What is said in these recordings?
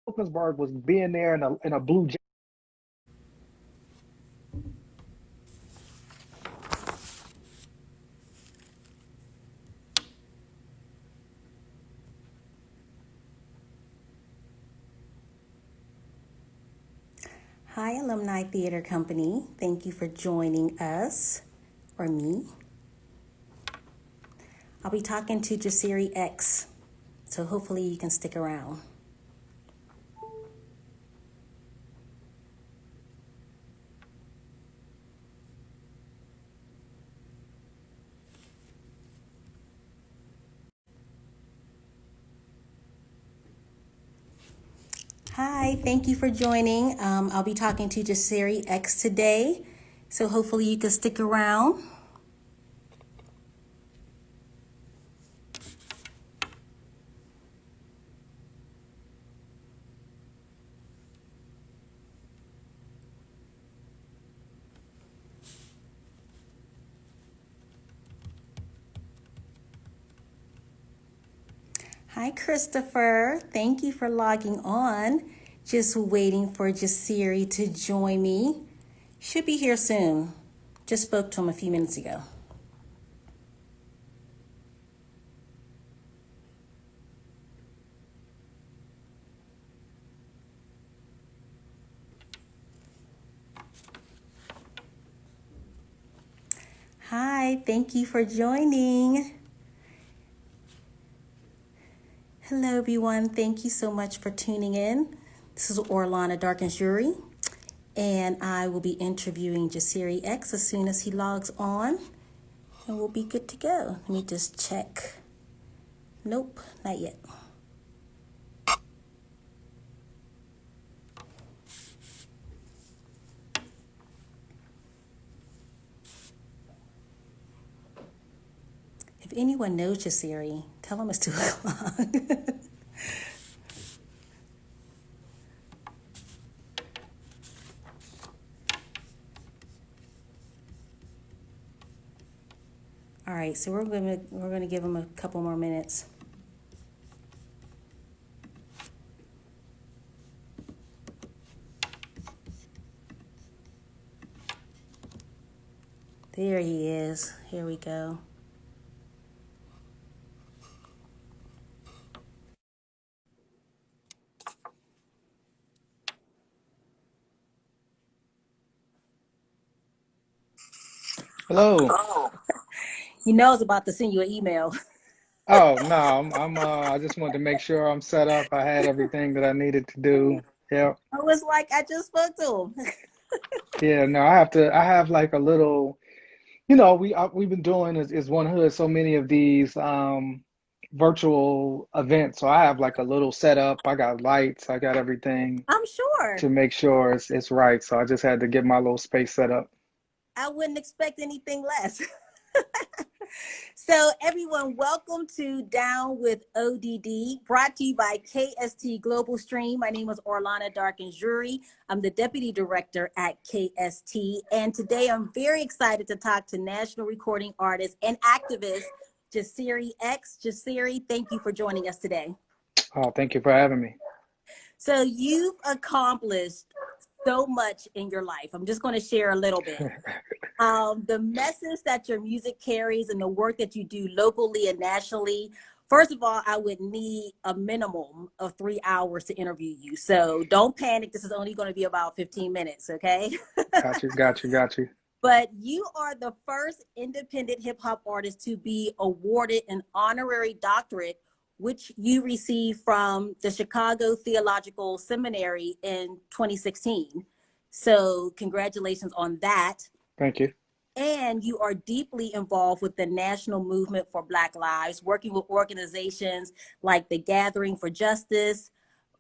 Wilkinsburg was being there in a blue jacket. Hi, Alumni Theater Company. Thank you for joining us, or me. I'll be talking to Jasiri X, so hopefully you can stick around. Hi, thank you for joining. I'll be talking to Jasiri X today, so hopefully you can stick around. Hi, Christopher. Thank you for logging on. Just waiting for Jasiri to join me. Should be here soon. Just spoke to him a few minutes ago. Hi, thank you for joining. Hello, everyone. Thank you so much for tuning in. This is Orlana Darkins-Jury, and I will be interviewing Jasiri X as soon as he logs on, and we'll be good to go. Let me just check. Nope, not yet. If anyone knows Jasiri, tell him it's 2 o'clock. All right, so we're gonna give him a couple more minutes. There he is. Here we go. Hello. You know I was about to send you an email. Oh no, I just wanted to make sure I'm set up. I had everything that I needed to do. Yep. I was like, I just spoke to him. Yeah, no, I have like a little, we've been doing is One Hood so many of these virtual events. So I have like a little setup. I got lights, I got everything I'm sure. to make sure it's right. So I just had to get my little space set up. I wouldn't expect anything less. So, everyone, welcome to Down with ODD, brought to you by KST Global Stream. My name is Orlana Darkins-Jury. I'm the Deputy Director at KST. And today I'm very excited to talk to national recording artist and activist Jasiri X. Jasiri, thank you for joining us today. Oh, thank you for having me. So, you've accomplished so much in your life. I'm just going to share a little bit. The message that your music carries and the work that you do locally and nationally. First of all, I would need a minimum of 3 hours to interview you. So don't panic. This is only going to be about 15 minutes, okay? Got you, got you, got you. But you are the first independent hip hop artist to be awarded an honorary doctorate, which you received from the Chicago Theological Seminary in 2016. So, congratulations on that. Thank you. And you are deeply involved with the national movement for Black Lives, working with organizations like the Gathering for Justice,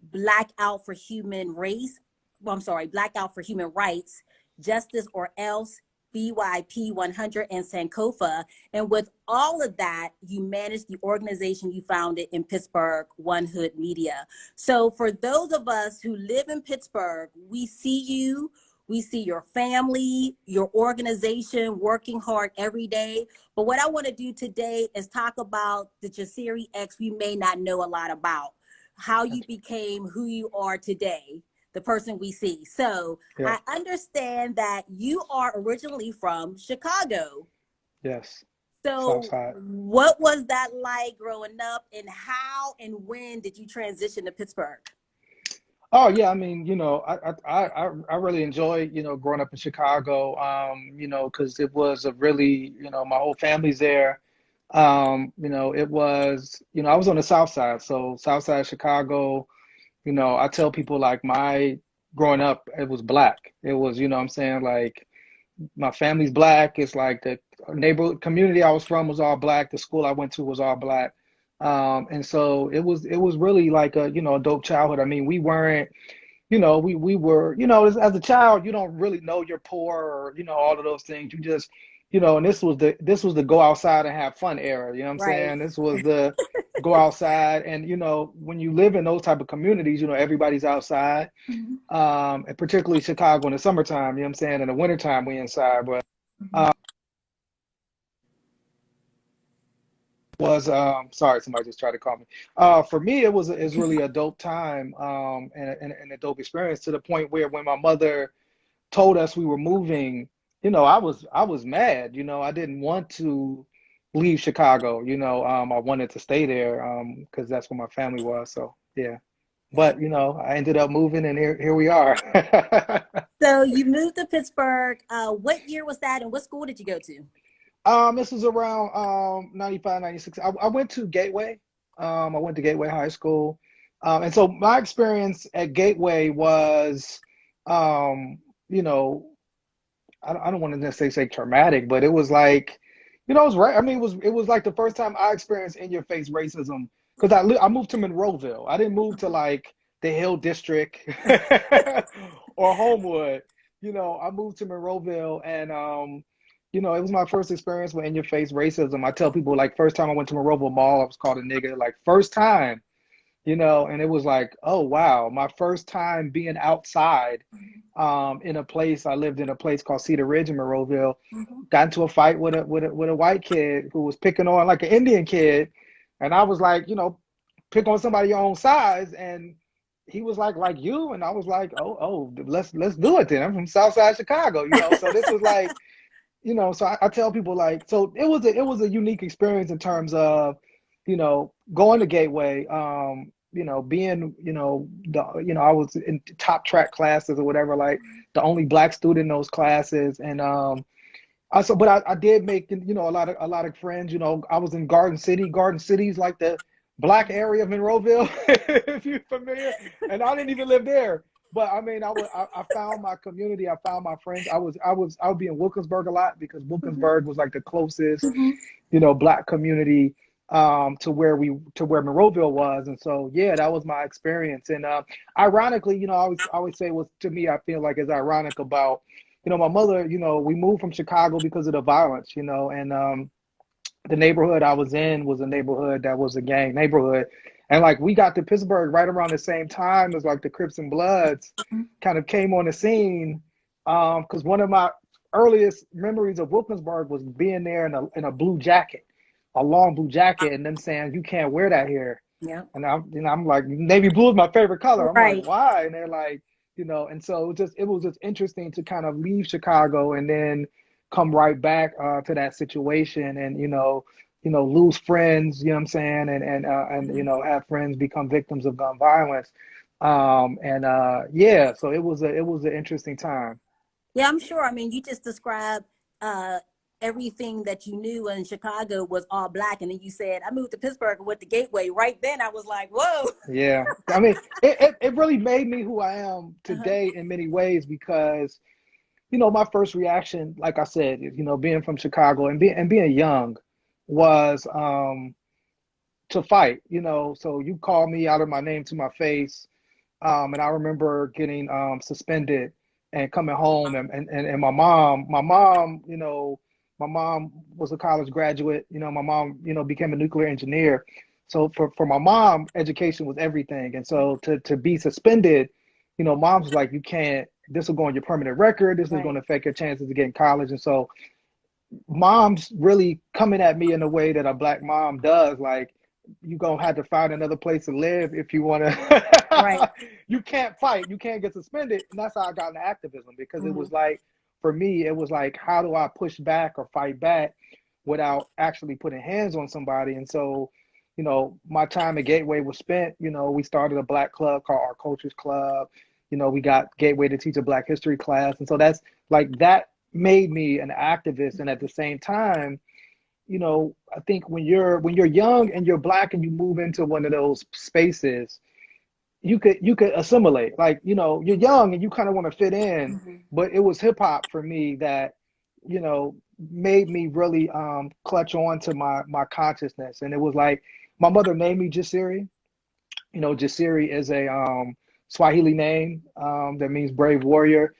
Blackout for Human Race, well, I'm sorry, Blackout for Human Rights, Justice or Else, BYP 100, and Sankofa. And with all of that, you manage the organization you founded in Pittsburgh, One Hood Media. So for those of us who live in Pittsburgh, we see you, we see your family, your organization working hard every day. But what I want to do today is talk about the Jasiri X we may not know a lot about. how you became who you are today, the person we see. So Yeah. I understand that you are originally from Chicago. Yes. So Southside. what was that like growing up, and how and when did you transition to Pittsburgh? Oh yeah, I mean, I really enjoy, growing up in Chicago, because it was a really, my whole family's there. It was, I was on the South Side, so South Side Chicago, I tell people like my growing up, it was black. It was, what I'm saying, like my family's black. It's like the neighborhood community I was from was all black. The school I went to was all black. And so it was really like a, a dope childhood. I mean, we weren't, we were, as a child, you don't really know you're poor or, all of those things. You just, and this was the go outside and have fun era. You know what I'm Right. saying? This was the go outside. And, when you live in those type of communities, everybody's outside. Mhm. And particularly Chicago in the summertime, you know what I'm saying? In the wintertime, we inside. But Mhm. was sorry, somebody just tried to call me. For me, it's really a dope time, and a dope experience to the point where when my mother told us we were moving, I was mad. I didn't want to leave Chicago. I wanted to stay there because that's where my family was. So yeah, Yeah. but I ended up moving, and here we are. So you moved to Pittsburgh. What year was that, and what school did you go to? This was around 95, 96. I went to Gateway. I went to Gateway High School. And so my experience at Gateway was, um, you know, I don't want to necessarily say traumatic, but it was like, it was right. I mean, it was like the first time I experienced in your face racism because I moved to Monroeville. I didn't move to like the Hill District or Homewood. I moved to Monroeville, and it was my first experience with in your face racism. I tell people like first time I went to Monroeville Mall, I was called a nigga. Like first time, and it was like, oh wow, my first time being outside in a place. I lived in a place called Cedar Ridge in Monroeville. Mhm. Got into a fight with a white kid who was picking on like an Indian kid, and I was like, pick on somebody your own size, and he was like you, and I was like, oh, let's do it then. I'm from Southside Chicago, so this was like, so I tell people like, so it was a unique experience in terms of, going to Gateway, being, I was in top track classes or whatever, like the only black student in those classes. And but I did make, a lot of friends. I was in Garden City. Garden City's like the black area of Monroeville, if you're familiar. And I didn't even live there. But I mean, I found my community. I found my friends. I would be in Wilkinsburg a lot because Mhm. Wilkinsburg was like the closest, Mhm. black community to where Monroeville was. And so yeah, that was my experience. And ironically, I always say what to me I feel like is ironic about, my mother, we moved from Chicago because of the violence, and the neighborhood I was in was a neighborhood that was a gang neighborhood. And like we got to Pittsburgh right around the same time as like the Crips and Bloods kind of came on the scene. Because one of my earliest memories of Wilkinsburg was being there in a blue jacket, a long blue jacket, and them saying, you can't wear that here. Yeah. And I'm like, navy blue is my favorite color. I'm like, Right. why? And they're like, and so it was just interesting to kind of leave Chicago and then come right back to that situation, and lose friends, you know what I'm saying, and have friends become victims of gun violence. And yeah, so it was an interesting time. Yeah, I'm sure. I mean, you just described uh, everything that you knew in Chicago was all black, and then you said, "I moved to Pittsburgh and went to Gateway." Right then, I was like, "Whoa!" Yeah, I mean, it really made me who I am Uh-huh. today in many ways because my first reaction, like I said, being from Chicago and being young, was to fight. So you call me out of my name to my face, and I remember getting suspended and coming home, and my mom, my mom was a college graduate. My mom, became a nuclear engineer. So for my mom, education was everything. And so to be suspended, mom's like, you can't. This will go on your permanent record. This is going Right. to affect your chances of getting college. And so, mom's really coming at me in a way that a black mom does, like, you're gonna have to find another place to live if you want to. Right. You can't fight, you can't get suspended, and that's how I got into activism, because it Mm-hmm. was like, for me, it was like, how do I push back or fight back without actually putting hands on somebody? And so, my time at Gateway was spent. We started a black club called Our Cultures Club. We got Gateway to teach a Black history class, and so that's like that made me an activist. And at the same time, I think when you're young and you're Black and you move into one of those spaces, you could assimilate. Like, you're young and you kind of want to fit in, Mm-hmm. but it was hip hop for me that, you know, made me really clutch on to my consciousness. And it was like, my mother named me Jasiri. Jasiri is a Swahili name that means brave warrior.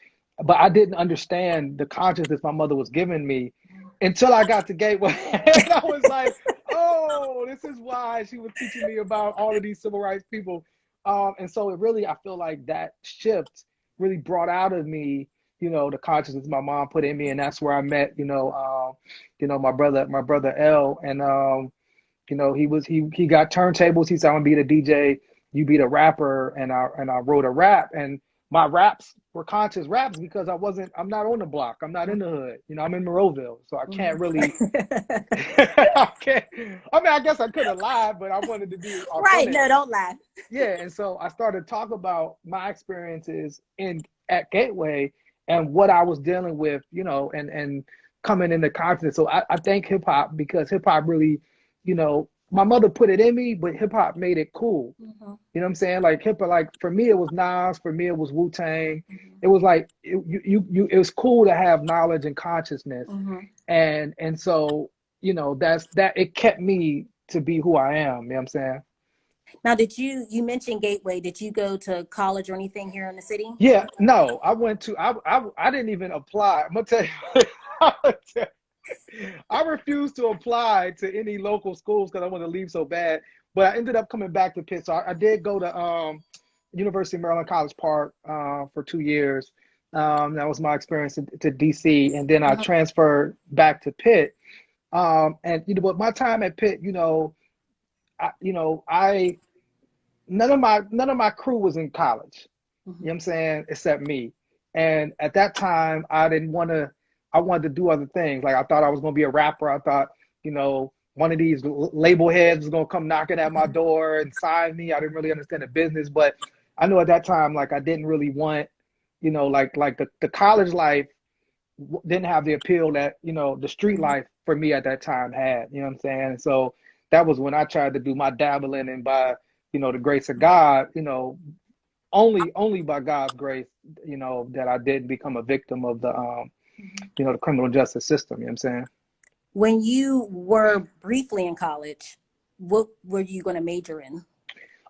But I didn't understand the consciousness my mother was giving me until I got to Gateway. And I was like, oh, this is why she was teaching me about all of these civil rights people. And so it really, I feel like that shift really brought out of me, the consciousness my mom put in me. And that's where I met, my brother L. And he got turntables. He said, "I'm gonna be the DJ, you be the rapper." And I wrote a rap, and my raps were conscious raps because I'm not on the block. I'm not in the hood. I'm in Monroeville, so I can't really. Mm-hmm. I can't. I mean, I guess I could have lied, but I wanted to be Right. authentic. No, don't laugh. Yeah, and so I started talking about my experiences in at Gateway and what I was dealing with, and coming into consciousness. So I thank hip hop, because hip hop really, my mother put it in me, but hip hop made it cool. Mm-hmm. You know what I'm saying? Like hip hop, like for me it was Nas, for me it was Wu Tang. Mm-hmm. It was like it was cool to have knowledge and consciousness, Mm-hmm. and so that's that. It kept me to be who I am. You know what I'm saying? Now, you mentioned Gateway? Did you go to college or anything here in the city? Yeah, no, I went to I didn't even apply. I'm gonna tell you, I refused to apply to any local schools because I wanted to leave so bad. But I ended up coming back to Pitt. So I did go to University of Maryland College Park for 2 years. That was my experience to DC, and then I Uh-huh. transferred back to Pitt. And but my time at Pitt, I none of my crew was in college. You know what Mm-hmm. I'm saying? Except me. And at that time, I wanted to do other things. Like I thought I was going to be a rapper. I thought, one of these label heads was going to come knocking at my door and sign me. I didn't really understand the business, but I knew at that time, like I didn't really want, like the college life didn't have the appeal that, the street Mm-hmm. life for me at that time had, you know what I'm saying? And so that was when I tried to do my dabbling, and by, the grace of God, only by God's grace, that I didn't become a victim of Mm-hmm. the criminal justice system. You know what I'm saying? When you were briefly in college, what were you going to major in?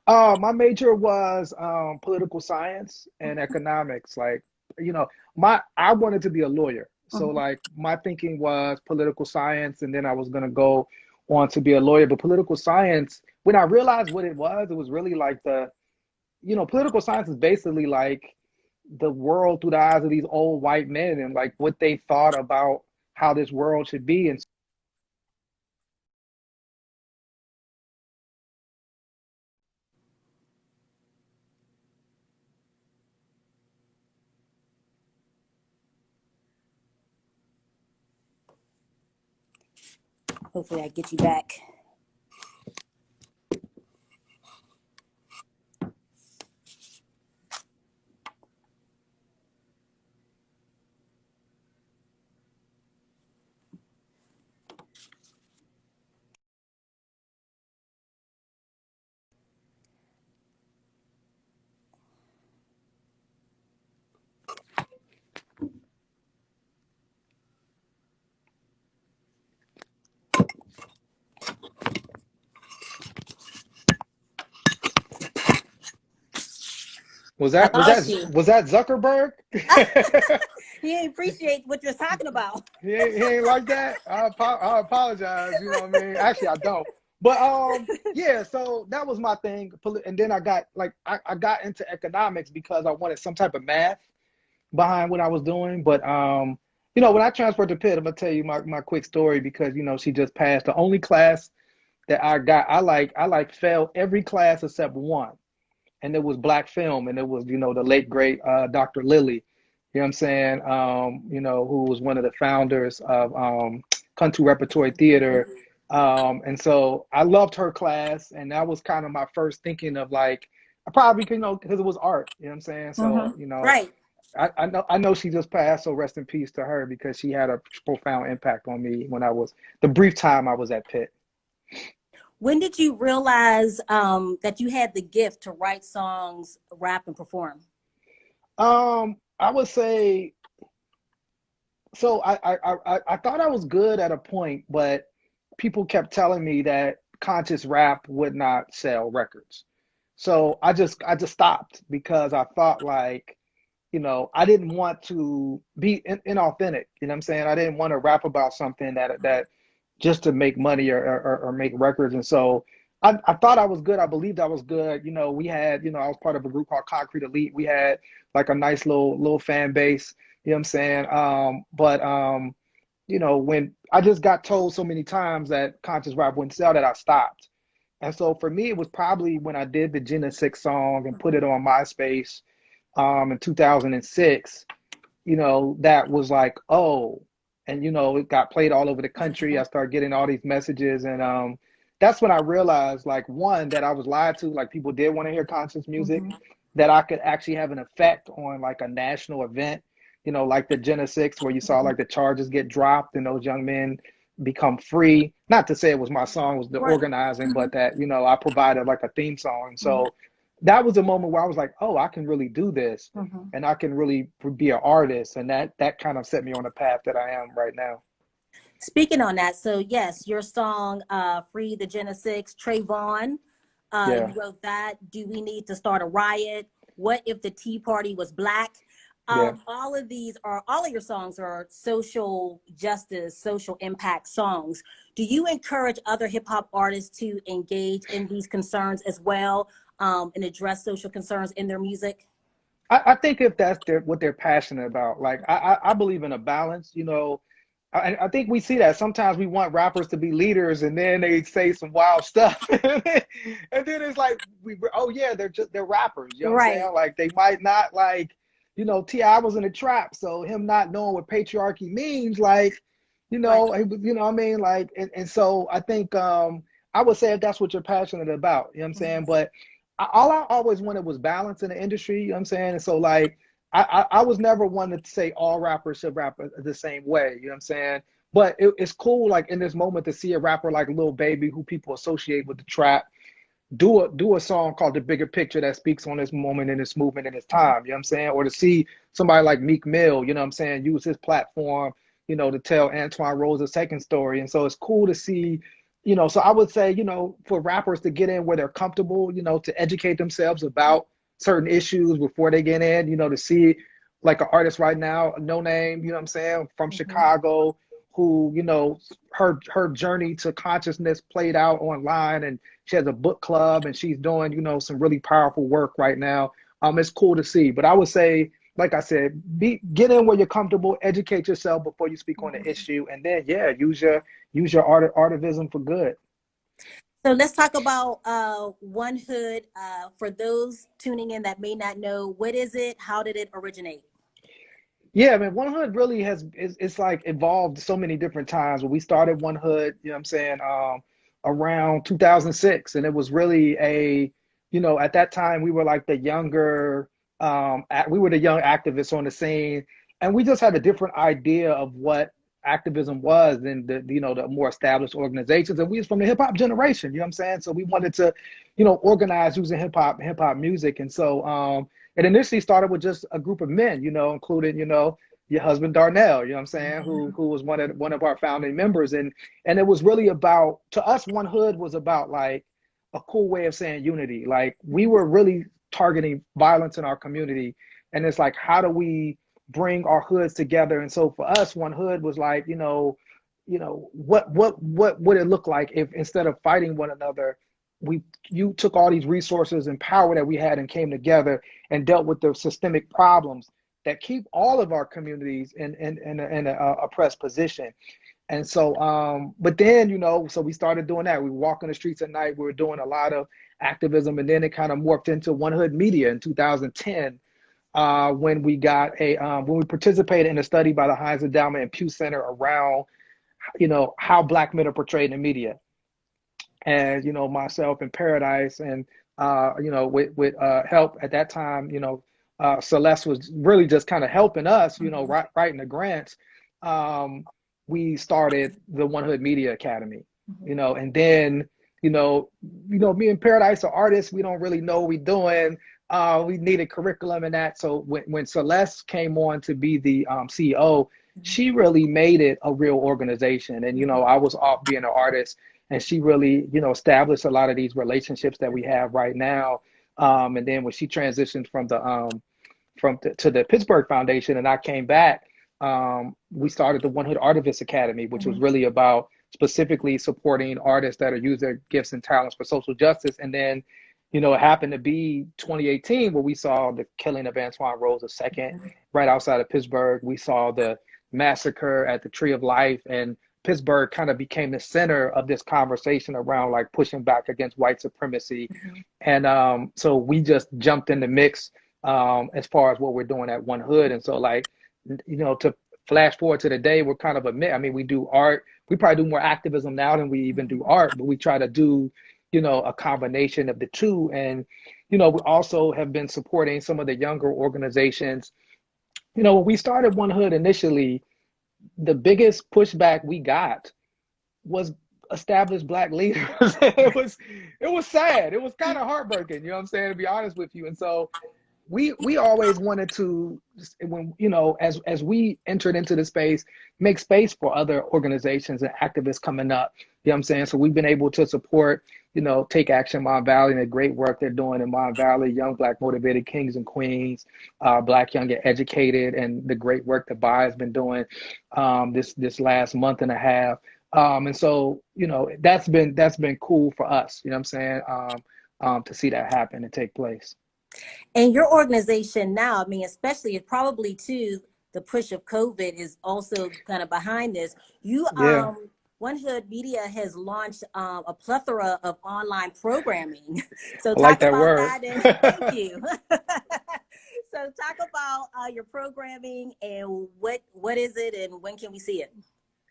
My major was political science and economics. Like, I wanted to be a lawyer. So Mm-hmm. like my thinking was political science, and then I was gonna go on to be a lawyer. But political science, when I realized what it was really like political science is basically like the world through the eyes of these old white men, and like what they thought about how this world should be. And Hopefully, I get you back. was I that was that lost you. was that Zuckerberg? He didn't appreciate what you're talking about. He ain't like that. I apologize. You know what I mean? Actually, I don't. But yeah. So that was my thing. And then I got into economics because I wanted some type of math behind what I was doing. But when I transferred to Pitt, I'm gonna tell you my quick story, because she just passed. The only class that I got. I failed every class except one, and it was black film, and it was, the late great Dr. Lilly, you know what I'm saying, who was one of the founders of Country Repertory Theater. And so I loved her class, and that was kind of my first thinking of like, I probably could, because it was art, you know what I'm saying? So, Right. I know she just passed, so rest in peace to her, because she had a profound impact on me when the brief time I was at Pitt. When did you realize that you had the gift to write songs, rap, and perform? I would say, so I thought I was good at a point, but people kept telling me that conscious rap would not sell records. So I just stopped, because I thought like, I didn't want to be inauthentic. You know what I'm saying? I didn't want to rap about something that just to make money or make records. And so I thought I was good. I believed I was good. We had, I was part of a group called Concrete Elite. We had like a nice little fan base. You know what I'm saying? When I just got told so many times that conscious rap wouldn't sell, that I stopped. And so for me, it was probably when I did the Jasiri X song and put it on MySpace in 2006, that was like, oh, and it got played all over the country. I started getting all these messages, and that's when I realized, like, one, that I was lied to, like people did want to hear conscious music, that I could actually have an effect on like a national event, like the Jasiri X, where you saw like the charges get dropped and those young men become free. Not to say it was my song, it was the Right. organizing, but that, I provided like a theme song. And so that was a moment where I was like, oh, I can really do this, and I can really be an artist. And that kind of set me on the path that I am right now. Speaking on that, so yes, your song Free the Jasiri X, Trayvon, Yeah, you wrote that. Do we need to start a riot? What if the Tea Party was black? yeah. All of your songs are social justice, social impact songs. Do you encourage other hip hop artists to engage in these concerns as well, and address social concerns in their music? I think if that's what they're passionate about, like I believe in a balance, I think we see that sometimes we want rappers to be leaders, and then they say some wild stuff, and then it's like oh yeah, they're rappers, you know what I'm Right. saying? Like they might not like, T.I. was in a trap, so him not knowing what patriarchy means, like, Right. what I mean? Like, and so I think I would say if that's what you're passionate about, you know what I'm saying? But all I always wanted was balance in the industry, you know what I'm saying? And so like I was never one to say all rappers should rap the same way, you know what I'm saying? But it's cool, like in this moment, to see a rapper like Lil Baby, who people associate with the trap, do a song called The Bigger Picture that speaks on this moment and this movement and this time, you know what I'm saying? Or to see somebody like Meek Mill, you know what I'm saying, use his platform, to tell Antoine Rose's second story. And so it's cool to see, so I would say, for rappers to get in where they're comfortable, to educate themselves about certain issues before they get in, to see like an artist right now, No Name, you know what I'm saying, from Chicago, who, her journey to consciousness played out online, and she has a book club, and she's doing, some really powerful work right now. It's cool to see. But I would say, like I said, get in where you're comfortable, educate yourself before you speak on the issue, and then use your artivism for good. So let's talk about One Hood. For those tuning in that may not know, what is it? How did it originate? Yeah, I mean, One Hood really it's like evolved so many different times. When we started One Hood, you know what I'm saying, around 2006, and it was really at that time we were like the younger, we were the young activists on the scene, and we just had a different idea of what activism was than the more established organizations, and we was from the hip hop generation, you know what I'm saying? So we wanted to, organize using hip hop music, and so it initially started with just a group of men, including, your husband Darnell, you know what I'm saying, who was one of our founding members. And it was really about, to us, One Hood was about like a cool way of saying unity. Like we were really targeting violence in our community. And it's like, how do we bring our hoods together? And so for us, One Hood was like, what would it look like if, instead of fighting one another, you took all these resources and power that we had and came together and dealt with the systemic problems that keep all of our communities in an oppressed position. And so, but then, you know, so we started doing that. We were walking the streets at night. We were doing a lot of activism, and then it kind of morphed into One Hood Media in 2010, when we got when we participated in a study by the Heinz Endowment and Pew Center around, you know, how Black men are portrayed in the media. And, you know, myself and Paradise and, you know, with help at that time, you know, Celeste was really just kind of helping us, you know, writing the grants. We started the One Hood Media Academy, you know, and then, me and Paradise are artists. We don't really know what we're doing. We needed curriculum and that. So when Celeste came on to be the CEO, she really made it a real organization. And, you know, I was off being an artist, and she really, you know, established a lot of these relationships that we have right now. And then when she transitioned from to the Pittsburgh Foundation, and I came back, we started the One Hood Artivist Academy, which was really about specifically supporting artists that are using their gifts and talents for social justice. And then, you know, it happened to be 2018 where we saw the killing of Antoine Rose II right outside of Pittsburgh. We saw the massacre at the Tree of Life, and Pittsburgh kind of became the center of this conversation around like pushing back against white supremacy. And so we just jumped in the mix as far as what we're doing at One Hood. And so, like, you know, to flash forward to the day, we're kind of I mean, we do art. We probably do more activism now than we even do art, but we try to do, you know, a combination of the two. And, you know, we also have been supporting some of the younger organizations. You know, when we started One Hood initially, the biggest pushback we got was established Black leaders. it was sad. It was kind of heartbreaking, you know what I'm saying, to be honest with you. And so we always wanted to, when, you know, as we entered into the space, make space for other organizations and activists coming up. You know what I'm saying? So we've been able to support, you know, Take Action Mon Valley and the great work they're doing in Mon Valley, Young Black Motivated Kings and Queens, Black Young and Educated, and the great work that Bai has been doing this last month and a half. And so, you know, that's been cool for us, you know what I'm saying, to see that happen and take place. And your organization now, I mean, especially probably too, the push of COVID is also kind of behind this. You, Yeah. One Hood Media has launched a plethora of online programming. So I like talk that about word. that. And thank you. So talk about your programming and what is it and when can we see it?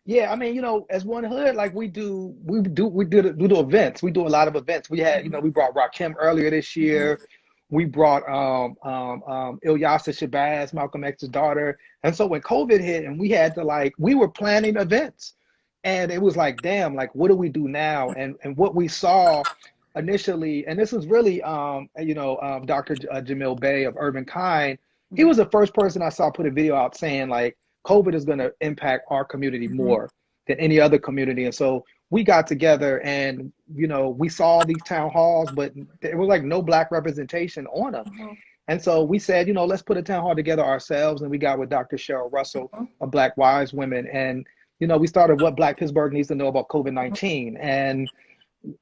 Yeah, I mean, you know, as One Hood, like we do events. We do a lot of events. We had, you know, we brought Rakim earlier this year. We brought Ilyasa Shabazz, Malcolm X's daughter. And so when COVID hit and we had to, we were planning events, and it was like, damn, like, what do we do now? And what we saw initially, and this was really, Dr. Jamil Bey of Urban Kind, he was the first person I saw put a video out saying, like, COVID is going to impact our community more than any other community. And so we got together and, you know, we saw these town halls, but there was like no Black representation on them. And so we said, you know, let's put a town hall together ourselves. And we got with Dr. Cheryl Russell of Black Wise Women. And, you know, we started What Black Pittsburgh Needs to Know About COVID-19. And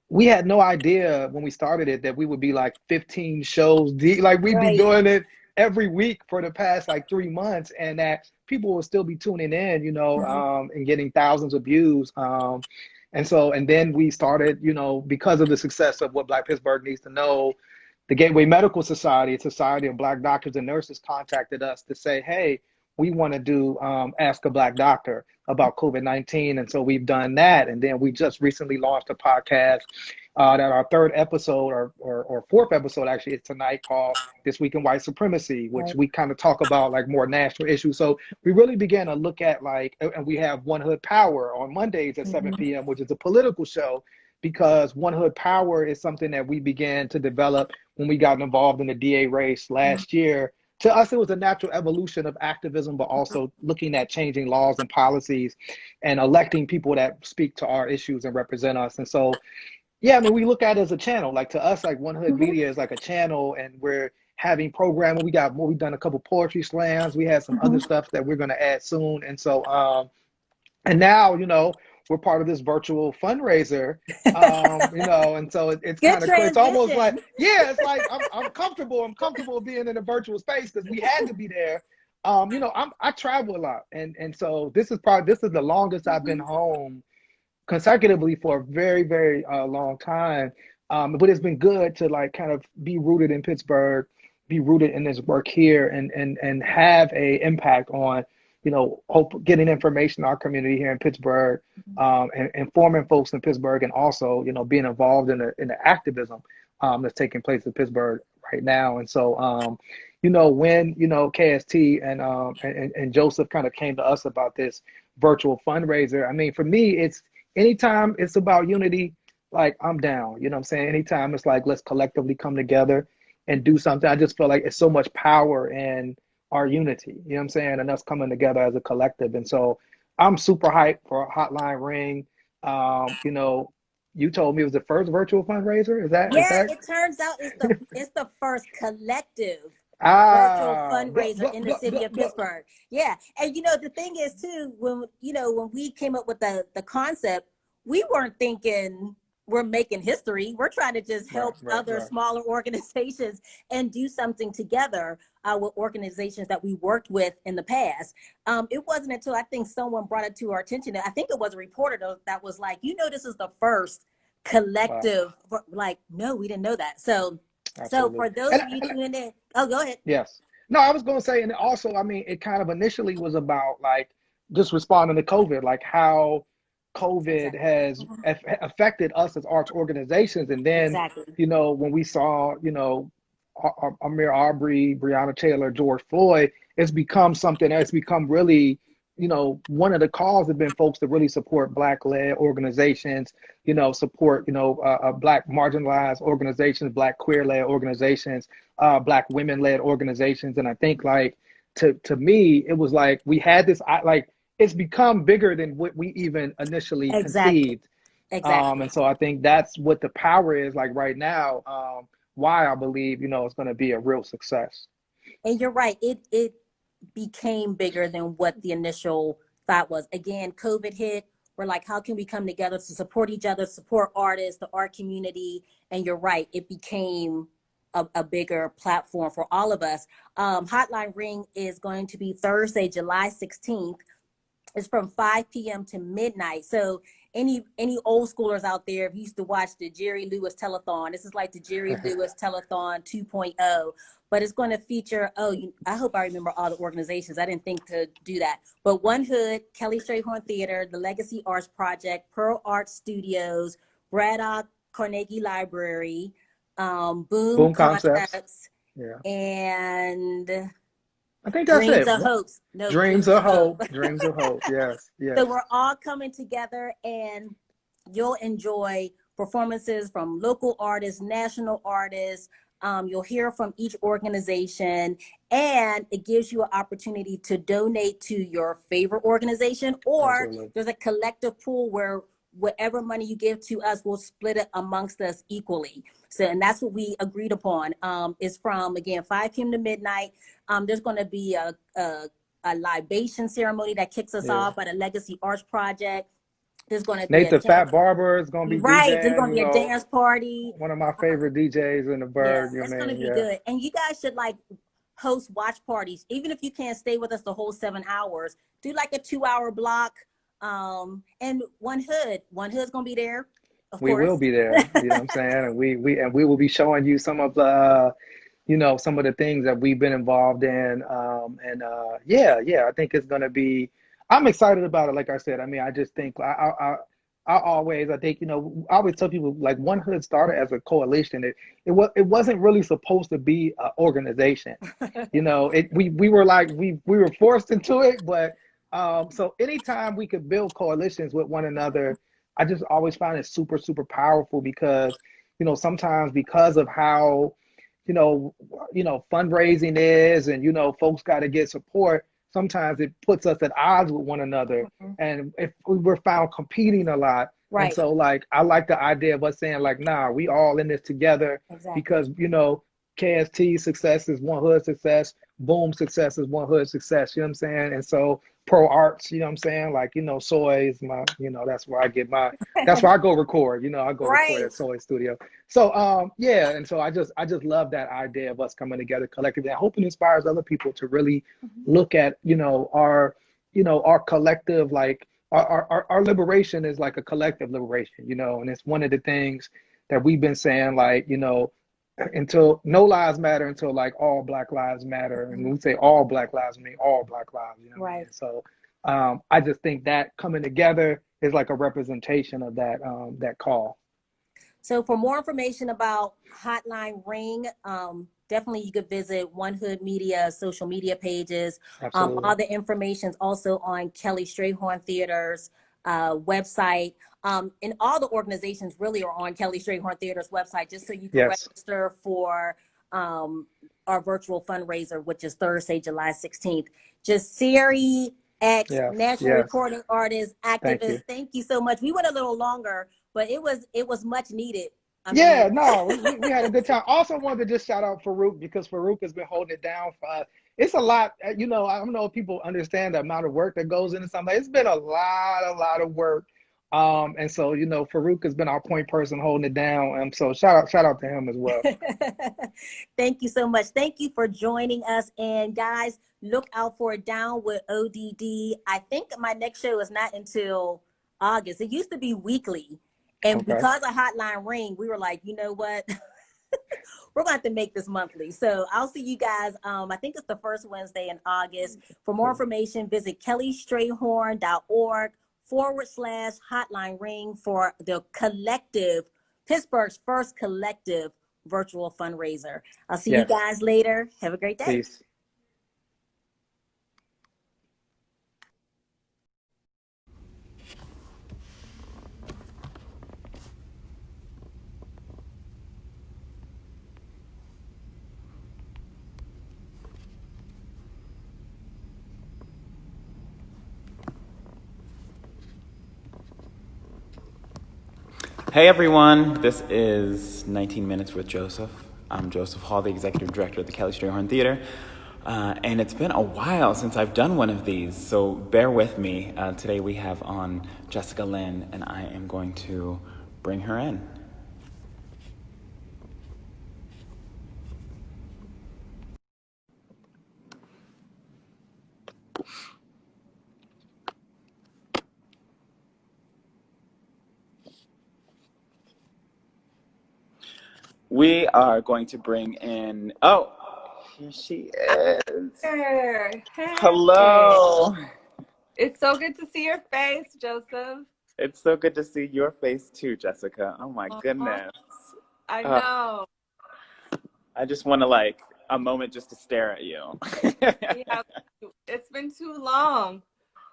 we had no idea when we started it that we would be like 15 shows deep. Like we'd be doing it every week for the past like 3 months, and that people will still be tuning in, you know, and getting thousands of views. And then we started, you know, because of the success of What Black Pittsburgh Needs to Know, the Gateway Medical Society, a society of Black doctors and nurses, contacted us to say, hey, we want to do Ask a Black Doctor about COVID-19. And so we've done that. And then we just recently launched a podcast that our third episode or fourth episode actually is tonight, called This Week in White Supremacy, which we kind of talk about like more national issues. So we really began to look at and we have One Hood Power on Mondays at 7 p.m., which is a political show, because One Hood Power is something that we began to develop when we got involved in the DA race last year. To us, it was a natural evolution of activism, but also looking at changing laws and policies and electing people that speak to our issues and represent us. And so, yeah, I mean, we look at it as a channel. Like, to us, like, One Hood Media is like a channel, and we're having programming. We've done a couple poetry slams. We had some other stuff that we're going to add soon. And so, and now, you know, we're part of this virtual fundraiser, you know, and so it's kind of cool. It's almost like, yeah, it's like I'm comfortable being in a virtual space because we had to be there. I travel a lot, and so this is the longest I've been home consecutively for a very, very long time. But it's been good to like kind of be rooted in Pittsburgh, be rooted in this work here, and have a impact on, getting information in our community here in Pittsburgh, and informing folks in Pittsburgh, and also, being involved in the activism that's taking place in Pittsburgh right now. And so, when KST and Joseph kind of came to us about this virtual fundraiser. I mean, for me, it's anytime it's about unity, like I'm down. You know what I'm saying? Anytime it's like let's collectively come together and do something. I just feel like it's so much power in our unity. You know what I'm saying? And us coming together as a collective. And so I'm super hyped for Hotline Ring. You told me it was the first virtual fundraiser. Is Yeah, that? it turns out it's the first collective virtual Ah, fundraiser in the city of Pittsburgh. Yeah. And the thing is too, when we came up with the concept, we weren't thinking we're making history. We're trying to just right, help right, other right. smaller organizations and do something together with organizations that we worked with in the past. It wasn't until I think someone brought it to our attention. I think it was a reporter that was like, this is the first Wow, collective, like, no, we didn't know that. So absolutely. for those of you tuning in, oh, go ahead. Yes. No, I was going to say, and also, I mean, it kind of initially was about like just responding to COVID, like how COVID Exactly. has affected us as arts organizations. And then, Exactly. when we saw, Amir Arbery, Breonna Taylor, George Floyd, it's become something that's become really, one of the calls have been folks to really support Black-led organizations, support, Black marginalized organizations, Black queer-led organizations, Black women-led organizations. And I think like to me, it was like we had this, like it's become bigger than what we even initially Exactly. conceived. Exactly. And so I think that's what the power is like right now. Why I believe, it's going to be a real success. And you're right. It became bigger than what the initial thought was. Again, COVID hit. We're like, how can we come together to support each other, support artists, the art community? And you're right. It became a bigger platform for all of us. Hotline Ring is going to be Thursday, July 16th. It's from 5 p.m. to midnight. So any old schoolers out there, if you used to watch the Jerry Lewis telethon, this is like the Jerry Lewis telethon 2.0, but it's going to feature, I hope I remember all the organizations. I didn't think to do that. But One Hood, Kelly Strayhorn Theater, the Legacy Arts Project, Pearl Art Studios, Braddock Carnegie Library, Boom Boom concepts. Concepts, Yeah. and I think that's Dreams it. of Hopes. No, Dreams Dreams of of Hope. hope. Dreams of hope. Yes. So Yes. we're all coming together and you'll enjoy performances from local artists, national artists. You'll hear from each organization, and it gives you an opportunity to donate to your favorite organization, or Absolutely. there's a collective pool where whatever money you give to us, we'll split it amongst us equally. So, and that's what we agreed upon. It's from, again, 5 p.m. to midnight. There's going to be a libation ceremony that kicks us Yeah. off by the Legacy Arts Project. There's going to be Nate a the dance. Fat Barber is gonna be Right. There's DJing, going to be a dance party. one of my favorite DJs in the Yeah, bird, you it's going to mean? be Yeah. good. And you guys should like host watch parties. Even if you can't stay with us the whole 7 hours, do like a 2 hour block. And One Hood's going to be there, of We will course. be there, you know what I'm saying? And we will be showing you some of the some of the things that we've been involved in. Yeah, I think it's gonna be. I'm excited about it. Like I said, I mean, I just think I think I always tell people like One Hood started as a coalition. It wasn't really supposed to be an organization. We were like we were forced into it, but so anytime we could build coalitions with one another, I just always find it super super powerful because sometimes because of how fundraising is, and folks got to get support. Sometimes it puts us at odds with one another, and if we were found competing a lot. And Right. so, like, I like the idea of us saying, like, nah, we all in this together Exactly. because KST success is One Hood success, Boom success is One Hood success. You know what I'm saying? And so, pro arts, you know what I'm saying? Like, Soy is my, that's where I get that's where I go record, I go record Right. at Soy Studio. So, yeah. And so I just love that idea of us coming together collectively. I hope it inspires other people to really look at, our collective, like our liberation is like a collective liberation, and it's one of the things that we've been saying, like, until no lives matter, until like all Black lives matter. And when we say all Black lives, I mean all Black lives, you know what I Right. mean? So I just think that coming together is like a representation of that call. So for more information about Hotline Ring, definitely you could visit One Hood Media social media pages. Absolutely. All the information is also on Kelly Strayhorn Theater's website. And all the organizations really are on Kelly Strayhorn Theater's website, just so you can Yes. register for our virtual fundraiser, which is Thursday, July 16th. Jasiri X, Yes. national Yes. recording artist, Thank you. activist. Thank you so much. We went a little longer, but it was much needed. I Yeah, mean, no, we had a good time. Also wanted to just shout out Farouk, because Farouk has been holding it down for us. It's a lot, I don't know if people understand the amount of work that goes into something. It's been a lot of work. And so, Farouk has been our point person holding it down. And so shout out to him as well. thank you so much. Thank you for joining us. And guys, look out for Down with ODD. I think my next show is not until August. It used to be weekly. And Okay. because of Hotline Ring, we were like, you know what? We're going to have to make this monthly. So I'll see you guys. I think it's the first Wednesday in August. For more information, visit kellystrayhorn.org/hotline ring for the collective, Pittsburgh's first collective virtual fundraiser. I'll see you Yes. guys later. Have a great day. Peace. Hey everyone, this is 19 Minutes with Joseph. I'm Joseph Hall, the Executive Director of the Kelly Strayhorn Theater. And it's been a while since I've done one of these, so bear with me. Today we have on Jessica Lynn, and I am going to bring her in. We are going to bring in, oh, here she is. Hey. Hello. It's so good to see your face, Joseph. It's so good to see your face too, Jessica. Oh my goodness. I know. I just want to like a moment just to stare at you. Yeah, it's been too long.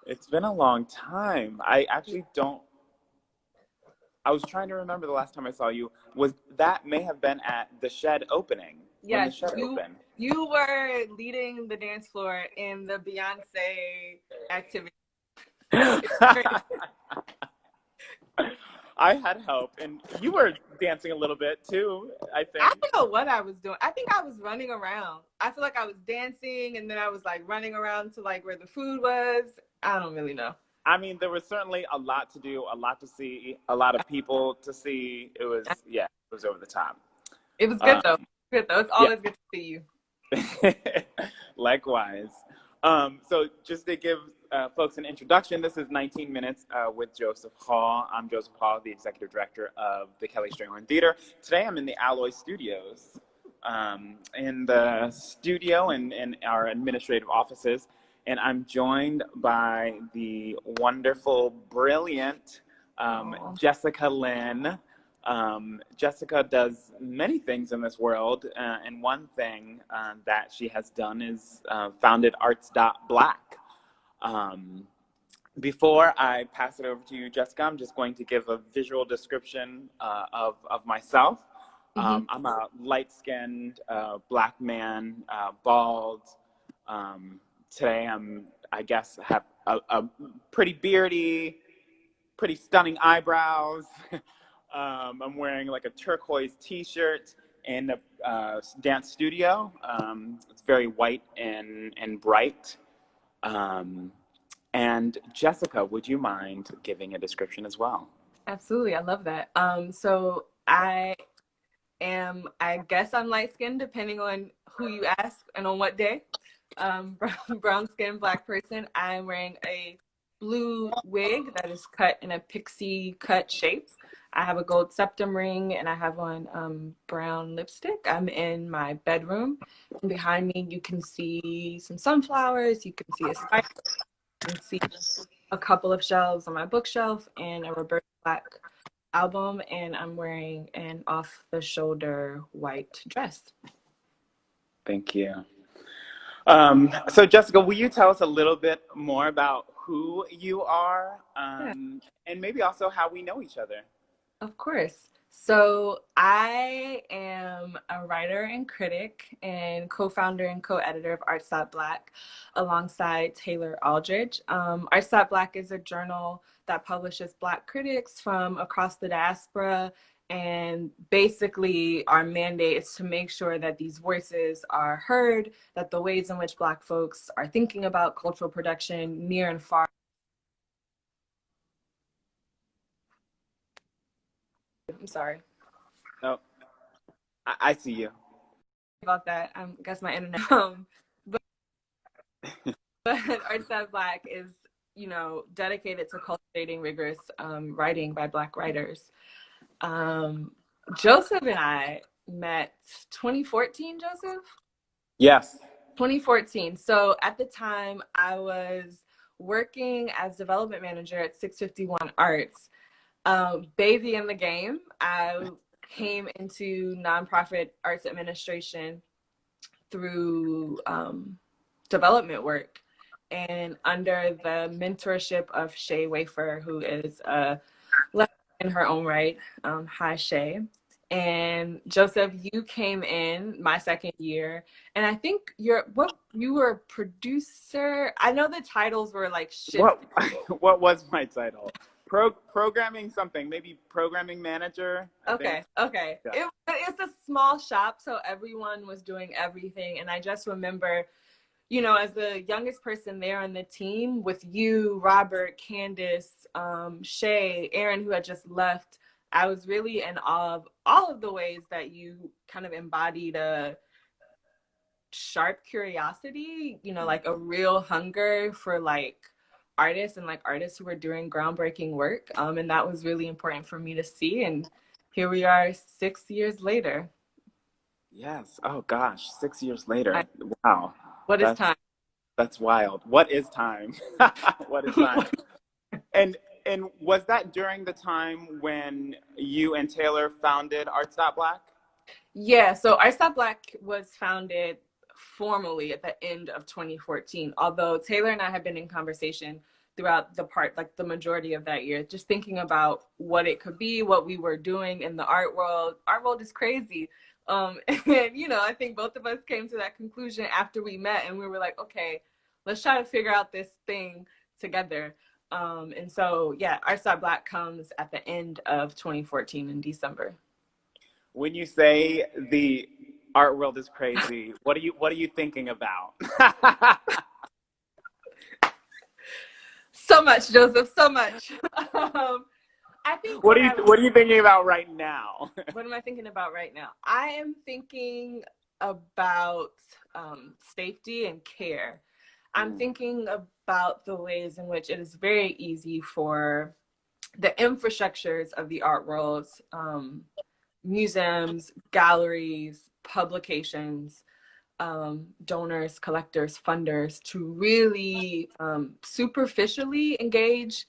It's been a long time. I actually don't. I was trying to remember the last time I saw you. That may have been at the Shed opening? When the Yes, Shed opened. you were leading the dance floor in the Beyonce activity. I had help, and you were dancing a little bit too, I think. I don't know what I was doing. I think I was running around. I feel like I was dancing, and then I was like running around to like where the food was. I don't really know. I mean, there was certainly a lot to do, a lot to see, a lot of people to see. It was over the top. It was good though. Good though. It's always good to see you. Likewise. So just to give folks an introduction, this is 19 Minutes with Joseph Hall. I'm Joseph Hall, the Executive Director of the Kelly Strayhorn Theater. Today I'm in the Alloy Studios. In the studio and in our administrative offices. And I'm joined by the wonderful, brilliant Jessica Lynn. Jessica does many things in this world, and one thing that she has done is founded Arts.Black. Before I pass it over to you, Jessica, I'm just going to give a visual description of myself. I'm a light-skinned Black man, bald. Today I guess, have a pretty beardy, pretty stunning eyebrows. I'm wearing like a turquoise t-shirt in a dance studio. It's very white and bright. And Jessica, would you mind giving a description as well? Absolutely, I love that. So I guess I'm light skinned depending on who you ask and on what day. Brown skinned Black person. I'm wearing a blue wig that is cut in a pixie cut shape. I have a gold septum ring and I have on brown lipstick. I'm in my bedroom. And behind me, you can see some sunflowers. You can see a spider. You can see a couple of shelves on my bookshelf and a Roberta Black album, and I'm wearing an off-the-shoulder white dress. Thank you. So Jessica, will you tell us a little bit more about who you are, Yeah. and maybe also how we know each other? Of course. So I am a writer and critic and co-founder and co-editor of Arts.Black alongside Taylor Aldridge. Arts.Black is a journal that publishes Black critics from across the diaspora. And basically our mandate is to make sure that these voices are heard, that the ways in which Black folks are thinking about cultural production near and far. I'm sorry. Oh, I see you. About that. I guess my internet. But Arts.Black is, dedicated to cultivating rigorous writing by Black writers. Joseph and I met 2014, Joseph? Yes. 2014. So at the time, I was working as development manager at 651 Arts. Baby in the game, I came into nonprofit arts administration through development work and under the mentorship of Shay Wafer, who is a lesbian in her own right. Hi, Shay. And Joseph, you came in my second year, and I think you were a producer. I know the titles were like shifted. What was my title? Programming something, maybe programming manager. Okay. Yeah. It's a small shop, so everyone was doing everything, and I just remember, as the youngest person there on the team, with you, Robert, Candace, Shay, Aaron, who had just left, I was really in awe of all of the ways that you kind of embodied a sharp curiosity, like a real hunger for like artists and like artists who were doing groundbreaking work. And that was really important for me to see. And here we are 6 years later. Yes. Oh gosh, 6 years later. Wow. What is time? That's wild. What is time? What is time? And was that during the time when you and Taylor founded Arts.Black? Yeah, so Arts.Black was founded formally at the end of 2014, although Taylor and I have been in conversation throughout the majority of that year, just thinking about what it could be, what we were doing in the art world. Our world is crazy. And, I think both of us came to that conclusion after we met, and we were like, okay, let's try to figure out this thing together. And so, yeah, Arts.Black comes at the end of 2014 in December. When you say the art world is crazy, what are you thinking about? So much, Joseph, so much. I think what are you thinking about right now? What am I thinking about right now? I am thinking about safety and care. I'm thinking about the ways in which it is very easy for the infrastructures of the art world, museums, galleries, publications, donors, collectors, funders, to really superficially engage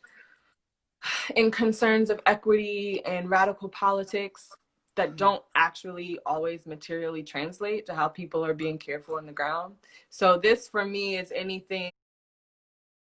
in concerns of equity and radical politics that don't actually always materially translate to how people are being cared for on the ground. So this, for me, is anything